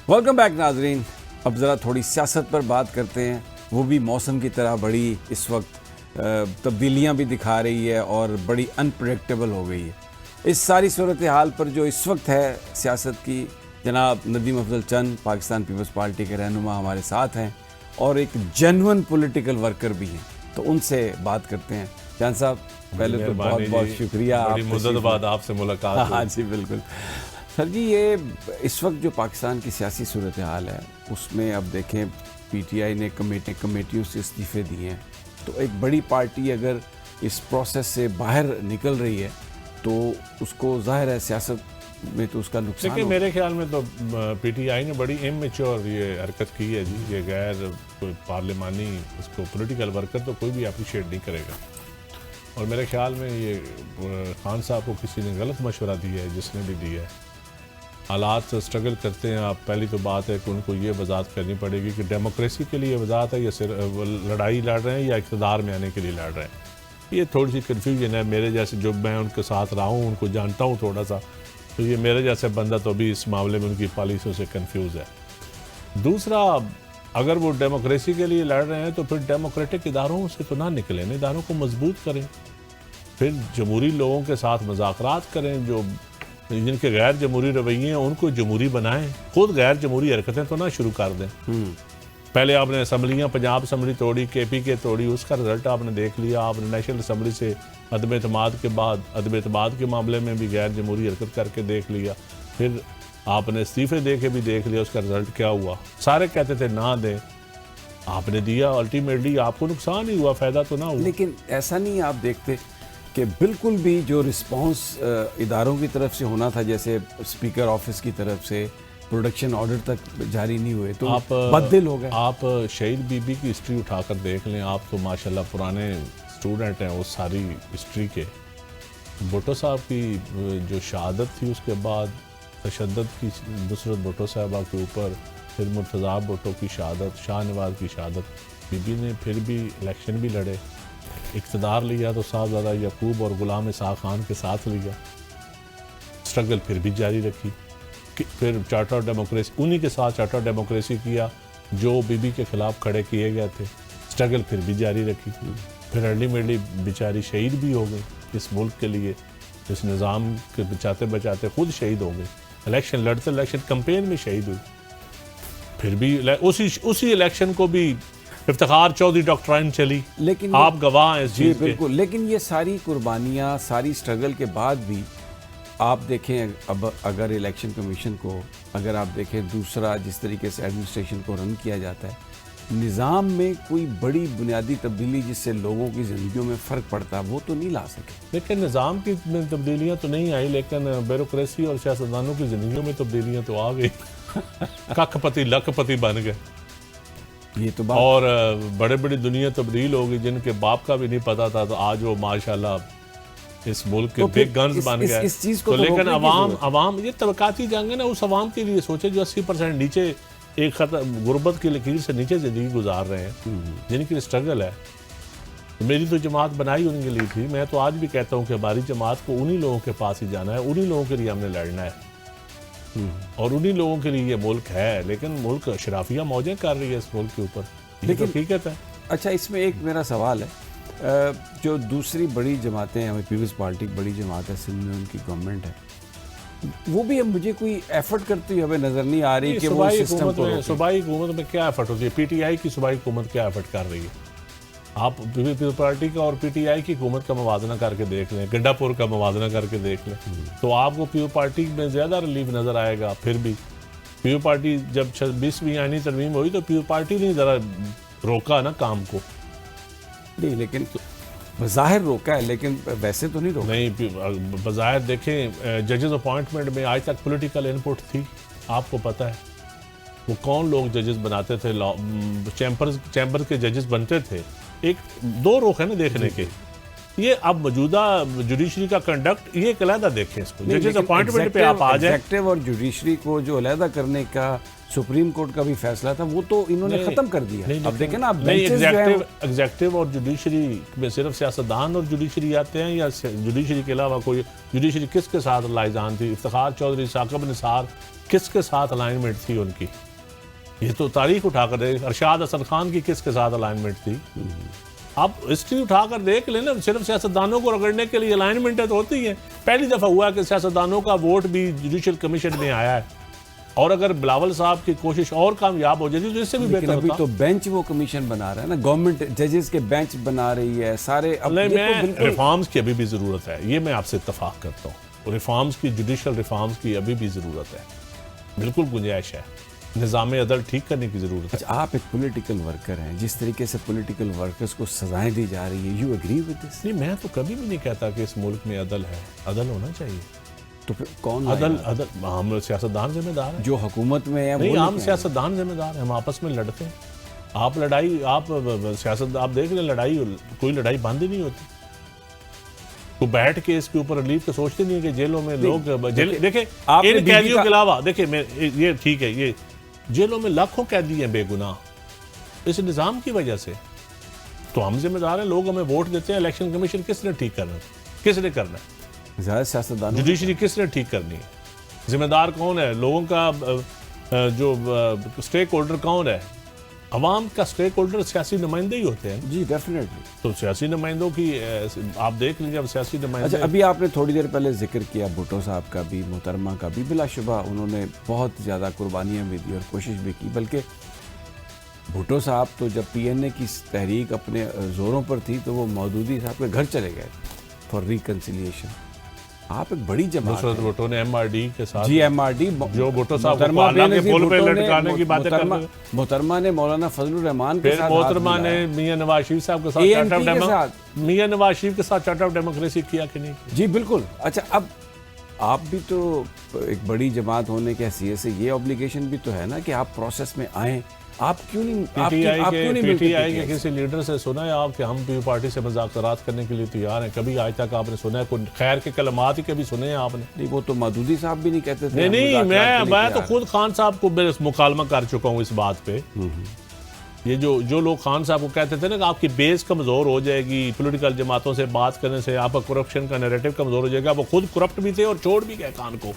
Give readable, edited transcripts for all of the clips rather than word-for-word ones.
Welcome back ناظرین. اب ذرا تھوڑی سیاست پر بات کرتے ہیں. وہ بھی موسم کی طرح بڑی اس وقت تبدیلیاں بھی دکھا رہی ہے اور بڑی انپریڈکٹیبل ہو گئی ہے. اس ساری صورتحال پر جو اس وقت ہے سیاست کی، جناب ندیم افضل چند پاکستان پیپلز پارٹی کے رہنما ہمارے ساتھ ہیں اور ایک جینون پولیٹیکل ورکر بھی ہیں، تو ان سے بات کرتے ہیں. چند صاحب پہلے تو بہت بہت شکریہ، بڑی مدت بعد آپ سے ملاقات. ہاں جی بالکل. سر جی، یہ اس وقت جو پاکستان کی سیاسی صورتحال ہے اس میں اب دیکھیں پی ٹی آئی نے کمیٹیوں سے استعفے دیے ہیں، تو ایک بڑی پارٹی اگر اس پروسیس سے باہر نکل رہی ہے تو اس کو ظاہر ہے سیاست میں تو اس کا نقصان لیکن میرے خیال میں تو پی ٹی آئی نے بڑی امیچور یہ حرکت کی ہے جی. یہ غیر پارلیمانی اس کو پولیٹیکل ورکر تو کوئی بھی اپریشیٹ نہیں کرے گا، اور میرے خیال میں یہ خان صاحب کو کسی نے غلط مشورہ دیا ہے، جس نے بھی دیا ہے. حالات سے اسٹرگل کرتے ہیں آپ. پہلی تو بات ہے کہ ان کو یہ وضاحت کرنی پڑے گی کہ ڈیموکریسی کے لیے وضاحت ہے یا صرف لڑائی لڑ رہے ہیں یا اقتدار میں آنے کے لیے لڑ رہے ہیں. یہ تھوڑی سی کنفیوژن ہے. میرے جیسے جو میں ان کے ساتھ رہا ہوں، ان کو جانتا ہوں تھوڑا سا، تو یہ میرے جیسے بندہ تو بھی اس معاملے میں ان کی پالیسیوں سے کنفیوز ہے. دوسرا، اگر وہ ڈیموکریسی کے لیے لڑ رہے ہیں تو پھر ڈیموکریٹک اداروں سے تو نہ نکلیں، اداروں کو مضبوط کریں، پھر جمہوری لوگوں کے ساتھ مذاکرات کریں. جو جن کے غیر جمہوری رویے ہیں ان کو جمہوری بنائیں، خود غیر جمہوری حرکتیں تو نہ شروع کر دیں. پہلے آپ نے اسمبلیاں، پنجاب اسمبلی توڑی، کے پی کے توڑی، اس کا رزلٹ آپ نے دیکھ لیا. آپ نے نیشنل اسمبلی سے عدم اعتماد کے بعد عدم اعتماد کے معاملے میں بھی غیر جمہوری حرکت کر کے دیکھ لیا. پھر آپ نے استعفے دے کے بھی دیکھ لیا، اس کا رزلٹ کیا ہوا. سارے کہتے تھے نہ دیں، آپ نے دیا، الٹیمیٹلی آپ کو نقصان ہی ہوا، فائدہ تو نہ ہوا. لیکن ایسا نہیں آپ دیکھتے کہ بالکل بھی جو رسپانس اداروں کی طرف سے ہونا تھا، جیسے اسپیکر آفس کی طرف سے پروڈکشن آرڈر تک جاری نہیں ہوئے، تو آپ بددل ہو گئے. آپ شہید بی بی کی ہسٹری اٹھا کر دیکھ لیں. آپ تو ماشاءاللہ پرانے اسٹوڈنٹ ہیں اس ساری ہسٹری کے. بھٹو صاحب کی جو شہادت تھی، اس کے بعد تشدد کی نصرت بھٹو صاحبہ کے اوپر، پھر مرتضیٰ بھٹو کی شہادت، شاہ نواز کی شہادت. بی بی نے پھر بھی الیکشن بھی لڑے، اقتدار لیا تو صاحبزادہ یعقوب اور غلام اسحاق خان کے ساتھ لیا. اسٹرگل پھر بھی جاری رکھی. پھر چارٹر ڈیموکریسی انہی کے ساتھ چارٹر ڈیموکریسی کیا جو بی بی کے خلاف کھڑے کیے گئے تھے. اسٹرگل پھر بھی جاری رکھی. پھر ارلی بیچاری شہید بھی ہو گئی اس ملک کے لیے، اس نظام کے بچاتے بچاتے خود شہید ہو گئی. الیکشن لڑتے الیکشن کمپین میں شہید ہوئی. پھر بھی اسی الیکشن کو بھی افتخار چودھری ڈاکٹرائن چلی. لیکن آپ گواہ ہیں اس جی چیز کے. بالکل. لیکن یہ ساری قربانیاں، ساری اسٹرگل کے بعد بھی آپ دیکھیں، اب اگر الیکشن کمیشن کو اگر آپ دیکھیں دوسرا جس طریقے سے ایڈمنسٹریشن کو رن کیا جاتا ہے، نظام میں کوئی بڑی بنیادی تبدیلی جس سے لوگوں کی زندگیوں میں فرق پڑتا وہ تو نہیں لا سکے. لیکن نظام کی تبدیلیاں تو نہیں آئی، لیکن بیوروکریسی اور سیاستدانوں کی زندگیوں میں تبدیلیاں تو آ گئی. ککھ پتی لکھ پتی بن گئے. یہ تو بات. اور بڑے بڑی دنیا تبدیل ہو گئی جن کے باپ کا بھی نہیں پتا تھا، تو آج وہ ماشاءاللہ اس ملک کے بگ گنز بن گئے. اس چیز کو تو لیکن عوام یہ طبقاتی جنگ ہے نا، اس عوام کے لیے سوچے جو 80% نیچے ایک غربت کی لکیر سے نیچے زندگی گزار رہے ہیں، جن کی اسٹرگل ہے. میری تو جماعت بنائی ان کے لیے تھی. میں تو آج بھی کہتا ہوں کہ ہماری جماعت کو انہی لوگوں کے پاس ہی جانا ہے، انہی لوگوں کے لیے ہم نے لڑنا ہے، اور انہی لوگوں کے لیے یہ ملک ہے. لیکن ملک اشرافیہ موجیں کر رہی ہے اس ملک کے اوپر، لیکن حقیقت ہے. اچھا، اس میں ایک میرا سوال ہے، جو دوسری بڑی جماعتیں ہیں، پیپلز پارٹی بڑی جماعت ہے سندھ میں، ان کی گورنمنٹ ہے، وہ بھی اب مجھے کوئی ایفرٹ کرتی ہوئی ہمیں نظر نہیں آ رہی کہ وہ سسٹم کو روکیں. صوبائی حکومت میں کیا ایفرٹ ہوتی ہے؟ پی ٹی آئی کی صوبائی حکومت کیا ایفرٹ کر رہی ہے؟ آپ پیپلز پارٹی کا اور پی ٹی آئی کی حکومت کا موازنہ کر کے دیکھ لیں، گنڈا پور کا موازنہ کر کے دیکھ لیں، تو آپ کو پیپلز پارٹی میں زیادہ ریلیف نظر آئے گا. پھر بھی پیپلز پارٹی جب 20ویں آئینی ترمیم ہوئی تو پیپلز پارٹی نے ذرا روکا نا کام کو. نہیں، لیکن بظاہر روکا ہے، لیکن ویسے تو نہیں روکا. نہیں، بظاہر دیکھیں ججز اپوائنٹمنٹ میں آج تک پولیٹیکل انپٹ تھی. آپ کو پتہ ہے وہ کون لوگ ججز بناتے تھے؟ چیمبر کے ججز بنتے تھے. ایک دو رخ ہے نا دیکھنے کے. یہ اب موجودہ جوڈیشری کا کنڈکٹ یہ ایک علیحدہ دیکھیں اس کو ججز اپوائنٹمنٹ پہ آپ آ جائیں. ایگزیکٹو اور جوڈیشری کو جو علیحدہ کرنے کا سپریم کورٹ کا بھی فیصلہ تھا وہ تو انہوں نے ختم کر دیا. اب دیکھیں نا ایگزیکٹو اور جوڈیشری میں صرف سیاستدان اور جوڈیشری آتے ہیں یا جوڈیشری کے علاوہ کوئی جوڈیشری کس کے ساتھ لائزان تھی؟ افتخار چودھری، ثاقب نثار کس کے ساتھ الائنمنٹ تھی ان کی؟ یہ تو تاریخ اٹھا کر دیکھ. ارشاد حسن خان کی کس کے ساتھ الائنمنٹ تھی؟ آپ ہسٹری اٹھا کر دیکھ لیں نا. صرف سیاستدانوں کو رگڑنے کے لیے الائنمنٹ تو ہوتی ہے. پہلی دفعہ ہوا کہ سیاستدانوں کا ووٹ بھی جوڈیشل کمیشن میں آیا ہے. اور اگر بلاول صاحب کی کوشش اور کامیاب ہو جاتی تو اس سے بھی بہتر ہوتا. ابھی تو بینچ وہ کمیشن بنا رہا ہے نا، گورنمنٹ ججز کے بینچ بنا رہی ہے سارے. ریفارمز کی ابھی بھی ضرورت ہے، یہ میں آپ سے اتفاق کرتا ہوں. ریفارمز کی، جوڈیشل ریفارمز کی ابھی بھی ضرورت ہے، بالکل گنجائش ہے. نظام عدل ٹھیک کرنے کی ضرورت ہے. آپ ایک پولیٹیکل ورکر ہیں، جس طریقے سے پولیٹیکل ورکرز کو سزائیں دی جا رہی ہیں، یو ایگری ود دس؟ نہیں، میں تو کبھی بھی نہیں کہتا کہ اس ملک میں عدل ہے. عدل ہونا چاہیے. تو پھر کون عدل ہم سیاستدان ذمہ دار ہیں. جو حکومت میں ہے نہیں، ہم سیاستدان ذمہ دار ہیں. ہم آپس میں لڑتے ہیں. آپ لڑائی، آپ سیاست، آپ دیکھ لیں لڑائی، کوئی لڑائی بند ہی نہیں ہوتی. تو بیٹھ کے اس کے اوپر ریلیف تو سوچتے نہیں کہ جیلوں میں لوگ دیکھیں ان قیدیوں کے علاوہ دیکھیں یہ ٹھیک ہے، یہ جیلوں میں لاکھوں قیدی ہیں بے گناہ اس نظام کی وجہ سے. تو ہم ذمہ دار ہیں. لوگ ہمیں ووٹ دیتے ہیں. الیکشن کمیشن کس نے ٹھیک کرنا ہے؟ کس نے کرنا ہے؟ زیادہ سیاستدان. جوڈیشری کس نے ٹھیک کرنی ہے؟ ذمہ دار کون ہے؟ لوگوں کا جو اسٹیک ہولڈر کون ہے؟ عوام کا اسٹیک ہولڈر سیاسی نمائندے ہی ہوتے ہیں. جی ڈیفینیٹلی. تو سیاسی نمائندوں کی آپ دیکھ لیجیے. اب سیاسی نمائندے، ابھی آپ نے تھوڑی دیر پہلے ذکر کیا بھٹو صاحب کا بھی، محترمہ کا بھی. بلا شبہ انہوں نے بہت زیادہ قربانیاں بھی دی اور کوشش بھی کی. بلکہ بھٹو صاحب تو جب پی این اے کی تحریک اپنے زوروں پر تھی تو وہ مودودی صاحب کے گھر چلے گئے فار ریکنسیلیشن. آپ ایک بڑی جماعت نصرت بھٹو نے ایم آر ڈی کے ساتھ، جی ایم آر ڈی جو بھٹو صاحب کو اللہ کے پل پہ لٹکانے کی باتیں کرتے ہیں. محترمہ نے مولانا فضل الرحمان کے ساتھ، محترمہ نے میاں نواز شریف صاحب کے ساتھ میاں نواز شریف کے ساتھ چارٹر آف ڈیموکریسی کیا کہ نہیں؟ جی بالکل. اچھا، اب آپ بھی تو ایک بڑی جماعت ہونے کے حیثیت سے یہ اوبلیگیشن بھی تو ہے نا کہ آپ پروسیس میں آئیں. آپ کیوں نہیں پی ٹی آئی کے کسی لیڈر سے سنا ہے آپ کہ ہم پی پارٹی سے مذاکرات کرنے کے لیے تیار ہیں؟ کبھی آج تک آپ نے سنا ہے کوئی خیر کے کلمات ہی کبھی سنے ہیں آپ نے؟ نہیں، وہ تو مودودی صاحب بھی نہیں کہتے تھے. نہیں، میں تو خود خان صاحب کو مکالمہ کر چکا ہوں اس بات پہ. یہ جو لوگ خان صاحب کو کہتے تھے نا کہ آپ کی بیس کمزور ہو جائے گی پولیٹیکل جماعتوں سے بات کرنے سے، آپ کا کرپشن کا نیریٹو کمزور ہو جائے گا. وہ خود کرپٹ بھی تھے اور چھوڑ بھی گئے خان کو.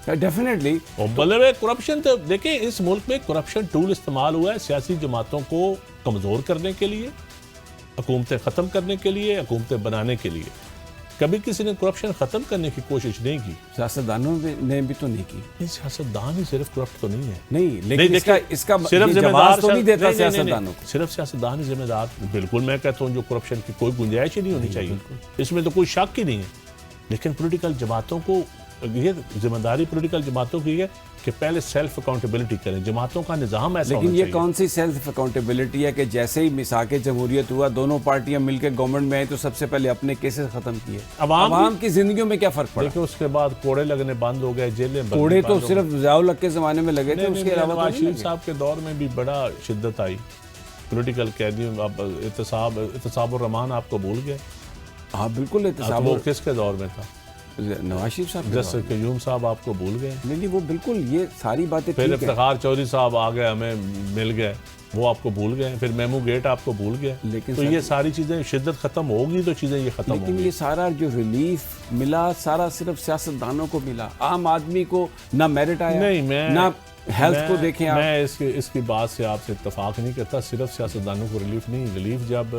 ڈیفینیٹلی. مطلب کرپشن تو دیکھیں اس ملک میں کرپشن ٹول استعمال ہوا ہے سیاسی جماعتوں کو کمزور کرنے کے لیے، حکومتیں ختم کرنے کے لیے، حکومتیں بنانے کے لیے. کبھی کسی نے کرپشن ختم کرنے کی کوشش نہیں کی. سیاستدانوں نے بھی تو نہیں کی. سیاستدان ہی صرف کرپٹ تو نہیں ہے. نہیں، لیکن اس کا صرف ذمہ دار تو نہیں دیتا سیاستدانوں کو. صرف سیاستدان ہی ذمہ دار. بالکل میں کہتا ہوں جو کرپشن کی کوئی گنجائش ہی نہیں ہونی چاہیے، اس میں تو کوئی شک ہی نہیں ہے. لیکن پولیٹیکل جماعتوں کو یہ ذمہ داری پولیٹیکل جماعتوں کی ہے کہ پہلے سیلف اکاؤنٹیبلٹی کریں. جماعتوں کا نظام ایسا ہونا چاہیے. لیکن یہ کون سی سیلف اکاؤنٹیبلٹی ہے کہ جیسے ہی مساق جمہوریت ہوا دونوں پارٹیاں مل کے گورنمنٹ میں آئی تو سب سے پہلے اپنے کیسز ختم کیے. عوام کی زندگیوں میں کیا فرق پڑا؟ لیکن اس کے بعد کوڑے لگنے بند ہو گئے، جیلیں بند. کوڑے تو صرف ضیاء الحق کے زمانے میں لگے تھے، اس کے علاوہ نواز شریف صاحب کے دور میں بھی بڑا شدت آئی پولیٹیکل قیدیوں. اب اعتصاب الرحمان آپ کو بھول گئے. ہاں بالکل. اعتصاب وہ کس کے دور میں تھا؟ نواز شریف صاحب. جسٹس قیوم صاحب آپ کو بھول گئے. نہیں، وہ بالکل یہ ساری باتیں. پھر افتخار چودھری صاحب آ گئے، ہمیں مل گئے، وہ آپ کو بھول گئے. پھر میمو گیٹ آپ کو بھول گئے. لیکن تو یہ ساری چیزیں شدت ختم ہوگی تو چیزیں یہ ختم ہوگی. لیکن یہ سارا جو ریلیف ملا سارا صرف سیاستدانوں کو ملا، عام آدمی کو نہ میرٹ آیا. نہیں، نہ ہیلتھ کو دیکھیں. میں اس کی بات سے آپ سے اتفاق نہیں کرتا. صرف سیاستدانوں کو ریلیف نہیں، ریلیف جب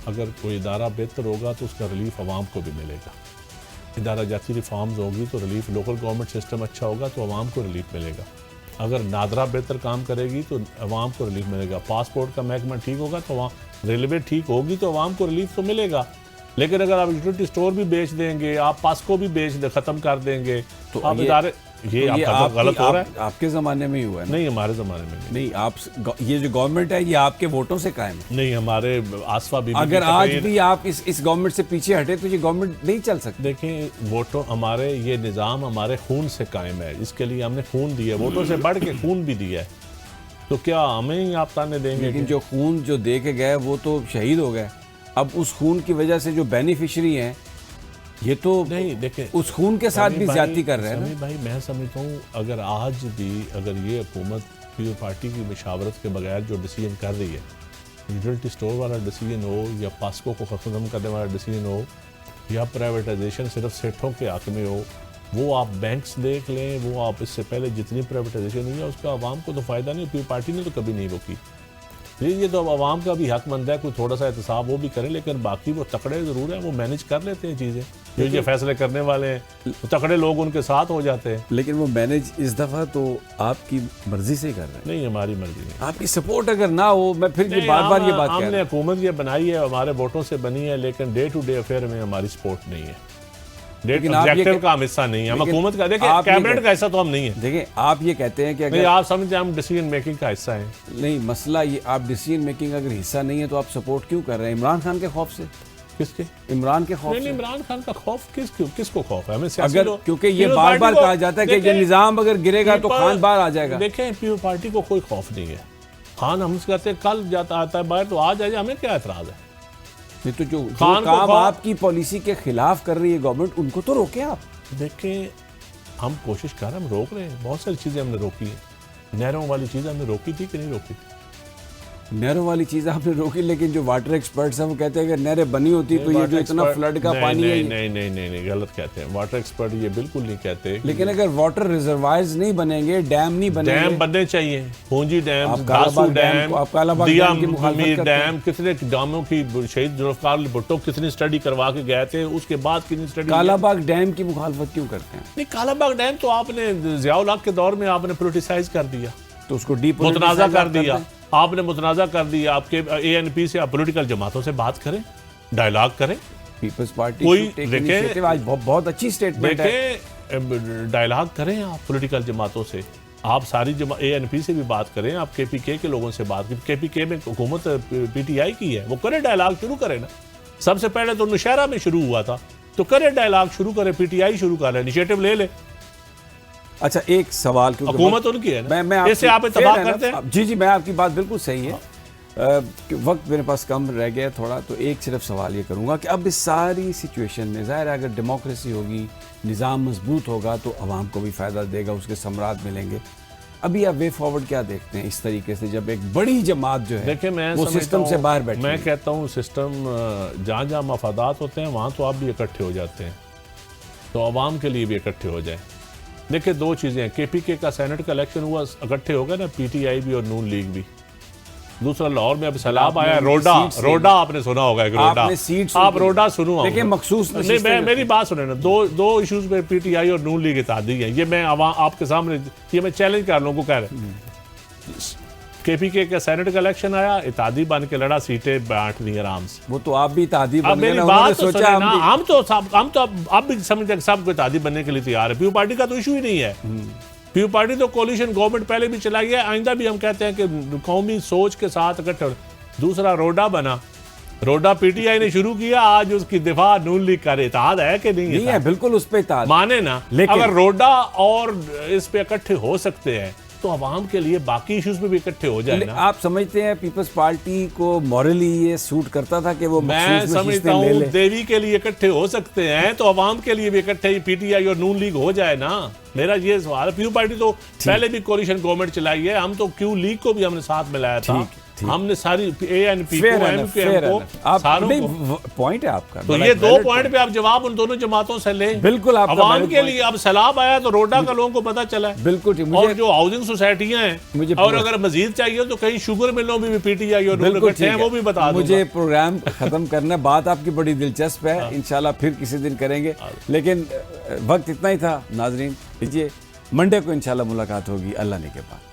اگر کوئی ادارہ بہتر ہوگا تو اس کا ریلیف عوام کو بھی ملے گا. ادارہ جاتی ریفارمز ہوگی تو ریلیف، لوکل گورنمنٹ سسٹم اچھا ہوگا تو عوام کو ریلیف ملے گا. اگر نادرا بہتر کام کرے گی تو عوام کو ریلیف ملے گا. پاسپورٹ کا محکمہ ٹھیک ہوگا تو وہاں ریلوے ٹھیک ہوگی تو عوام کو ریلیف تو ملے گا. لیکن اگر آپ یوٹیلیٹی اسٹور بھی بیچ دیں گے، آپ پاسکو بھی ختم کر دیں گے تو آپ ادارے، یہ آپ کا غلط ہو رہا ہے. آپ کے زمانے میں ہی ہوا ہے. نہیں، ہمارے زمانے میں نہیں. آپ یہ جو گورنمنٹ ہے یہ آپ کے ووٹوں سے قائم ہے. نہیں، ہمارے آصفہ بی بی اگر آج بھی آپ اس گورنمنٹ سے پیچھے ہٹے تو یہ گورنمنٹ نہیں چل سکتی. دیکھیں ووٹوں، ہمارے یہ نظام ہمارے خون سے قائم ہے. اس کے لیے ہم نے خون دیا، ووٹوں سے بڑھ کے خون بھی دیا ہے. تو کیا ہمیں ہی آپ تانے دیں گے؟ لیکن جو خون جو دے کے گئے وہ تو شہید ہو گئے. اب اس خون کی وجہ سے جو بینیفیشری ہیں یہ تو نہیں دیکھیں اس خون کے ساتھ بھی زیادتی کر رہے ہیں نا. سمیع بھائی میں سمجھتا ہوں اگر آج بھی اگر یہ حکومت پیپلز پارٹی کی مشاورت کے بغیر جو ڈیسیجن کر رہی ہے، یوٹیلٹی اسٹور والا ڈیسیجن ہو یا پاسکو کو ختم کرنے والا ڈیسیجن ہو یا پرائیویٹائزیشن صرف سیٹھوں کے حق میں ہو، وہ آپ بینکس دیکھ لیں، وہ آپ اس سے پہلے جتنی پرائیویٹائزیشن ہوئی ہے اس کا عوام کو تو فائدہ نہیں. پیپلز پارٹی نے تو کبھی نہیں روکی. یہ تو اب عوام کا بھی حق بنتا ہے کوئی تھوڑا سا احتساب وہ بھی کریں، لیکن باقی وہ تکڑے ضرور ہیں، وہ مینیج کر لیتے ہیں چیزیں. جو یہ فیصلے کرنے والے ہیں تکڑے لوگ ان کے ساتھ ہو جاتے ہیں. لیکن وہ مینیج اس دفعہ تو آپ کی مرضی سے ہی کر رہے ہیں. نہیں ہماری مرضی نہیں. آپ کی سپورٹ اگر نہ ہو، میں پھر یہ بار بار یہ بات کہہ رہا ہوں، ہم نے حکومت یہ بنائی ہے ہمارے ووٹوں سے بنی ہے، لیکن ڈے ٹو ڈے افیئر میں ہماری سپورٹ نہیں ہے. آبجیکٹو کا ہم حصہ نہیں ہے، ہم حکومت کا دیکھیں کیبنٹ کا حصہ تو ہم نہیں ہے. دیکھیں آپ یہ کہتے ہیں کہ اگر آپ سمجھتے ہیں ہم ڈیسیجن میکنگ کا حصہ ہیں. نہیں، مسئلہ یہ آپ ڈیسیجن میکنگ اگر حصہ نہیں ہے تو آپ سپورٹ کیوں کر رہے ہیں؟ عمران خان کے خوف سے. کس کے؟ عمران کے خوف سے. عمران خان کا خوف کس کو خوف ہے؟ ہمیں اگر کیونکہ یہ بار بار کہا جاتا ہے کہ یہ نظام اگر گرے گا تو خان باہر آ جائے گا. دیکھیں پیپلز پارٹی کو کوئی خوف نہیں ہے. خان ہم سے کہتے ہیں کل جاتا آتا ہے باہر تو آ جائے، ہمیں کیا اعتراض ہے؟ نہیں تو جو کام آپ کی پالیسی کے خلاف کر رہی ہے گورنمنٹ، ان کو تو روکیں آپ. دیکھیں ہم کوشش کر رہے ہیں، ہم روک رہے ہیں. بہت ساری چیزیں ہم نے روکی ہیں. نہروں والی چیز ہم نے روکی تھی کہ نہیں روکی؟ نہروں والی چیز آپ نے روکی، لیکن جو واٹر ایکسپرٹس ہیں وہ کہتے ہیں کہ نہریں بنی ہوتی تو یہ جو اتنا فلڈ کا پانی ہے. نہیں غلط کہتے ہیں. واٹر ایکسپرٹ یہ بالکل نہیں کہتے. لیکن اگر واٹر ریزروائرز نہیں بنیں گے، ڈیم نہیں بنیں گے، ڈیم بننے چاہیے. پونجی ڈیم، گاسو ڈیم، دیا میر ڈیم، کتنے ڈاموں کی شہید ذوالفقار علی بھٹو کتنی اسٹڈی کروا کے گئے تھے، اس کے بعد کتنی اسٹڈی. کالا باغ ڈیم کی مخالفت کیوں کرتے ہیں؟ نہیں کالا باغ ڈیم تو آپ نے ضیاء الحق کے دور میں آپ نے پولیٹیسائز کر دیا، تو اس کو متنازع کر دیا. آپ نے متنازع کر دیا. آپ کے اے این پی سے آپ پولیٹیکل جماعتوں سے بات کریں، ڈائلاگ کریں. پیپلز پارٹی کوئی بہت اچھی اسٹیٹمنٹ ہے. ڈائلاگ کریں آپ پولیٹیکل جماعتوں سے. آپ ساری اے این پی سے بھی بات کریں، آپ کے پی کے لوگوں سے بات کریں. کے پی کے میں حکومت پی ٹی آئی کی ہے، وہ کرے ڈائلاگ شروع کرے نا. سب سے پہلے تو نوشہرہ میں شروع ہوا تھا، تو کرے ڈائلاگ شروع کرے. پی ٹی آئی شروع کر لے، انیشیٹو لے لے. اچھا ایک سوال، حکومت ان کی ہے نا، اس سے آپ اتفاق کرتے ہیں. جی میں آپ کی بات بالکل صحیح ہے. وقت میرے پاس کم رہ گیا تھوڑا، تو ایک صرف سوال یہ کروں گا کہ اب اس ساری سچویشن میں ظاہر ہے اگر ڈیموکریسی ہوگی، نظام مضبوط ہوگا تو عوام کو بھی فائدہ دے گا، اس کے ثمرات ملیں گے. ابھی آپ وے فارورڈ کیا دیکھتے ہیں اس طریقے سے جب ایک بڑی جماعت جو ہے وہ سسٹم سے باہر بیٹھی؟ میں کہتا ہوں سسٹم جہاں جہاں مفادات ہوتے ہیں وہاں تو آپ بھی اکٹھے ہو جاتے ہیں، تو عوام کے لیے بھی اکٹھے ہو جائیں. دیکھیں دو چیزیں ہیں. کے پی کے کا سینٹ کا الیکشن ہوا، اکٹھے ہو گئے نا پی ٹی آئی بھی اور نون لیگ بھی. دوسرا لاہور میں اب سیلاب آیا، روڈا آپ نے سنا ہوگا کہ روڈا، آپ روڈا سنو. لیکن مخصوص نہیں، میری بات سنیں نا. دو ایشوز میں پی ٹی آئی اور نون لیگ اتحادی ہیں. یہ میں آپ کے سامنے یہ میں چیلنج کر لوگوں کو کہہ رہے ہیں. کے پی کے کا سینٹ کا الیکشن آیا، اتحادی بن کے لڑا، سیٹیں بانٹ دی آرام سے. وہ تو آپ بھی اتحادی بن گئے. میری بات تو سنیں نا، ہم تو اب بھی سمجھتے ہیں کہ سب کو اتحادی بننے کے لیے تیار ہے. پیپلز پارٹی کا تو ایشو ہی نہیں ہے. پیپلز پارٹی تو کولیشن گورنمنٹ پہلے بھی چلائی ہے، آئندہ بھی ہم کہتے ہیں کہ قومی سوچ کے ساتھ اکٹھے. دوسرا روڈا بنا، روڈا پی ٹی آئی نے شروع کیا، آج اس کی دفاع نون لیگ کا. اتحاد ہے کہ نہیں ہے؟ بالکل اس پہ اتحاد مانے نا. اگر روڈا اور اس پہ اکٹھے ہو سکتے ہیں تو عوام کے لیے باقی ایشوز میں بھی اکٹھے ہو جائے نا. آپ سمجھتے ہیں پیپلز پارٹی کو مورلی یہ سوٹ کرتا تھا کہ وہ میں سمجھتا ہوں دیوی کے لیے اکٹھے ہو سکتے ہیں تو عوام کے لیے بھی اکٹھے پی ٹی آئی اور نون لیگ ہو جائے نا. میرا یہ سوال ہے. پیپلز پارٹی تو پہلے بھی کولیشن گورنمنٹ چلائی ہے، ہم تو کیوں لیگ کو بھی ہم نے ساتھ ملایا تھا. ہم نے ساری اے این پی کو، ایم کیو ایم کو، ساروں کو. پوائنٹ ہے آپ کا. تو یہ دو پوائنٹ پہ آپ جواب ان دونوں جماعتوں سے لیں. بالکل عوام کے لیے اب سیلاب آیا تو روڈا کا لوگوں کو پتہ چلا ہے. بالکل. اور جو ہاؤسنگ سوسائٹیاں ہیں، اور اگر مزید چاہیے تو کہیں شوگر ملوں بھی پی ٹی آئی اور اکٹھے ہیں، وہ بھی بتا دوں. مجھے پروگرام ختم کرنا ہے. بات آپ کی بڑی دلچسپ ہے، انشاءاللہ پھر کسی دن کریں گے، لیکن وقت اتنا ہی تھا. ناظرین لیجیے، منڈے کو انشاءاللہ ملاقات ہوگی اللہ نے کے بعد.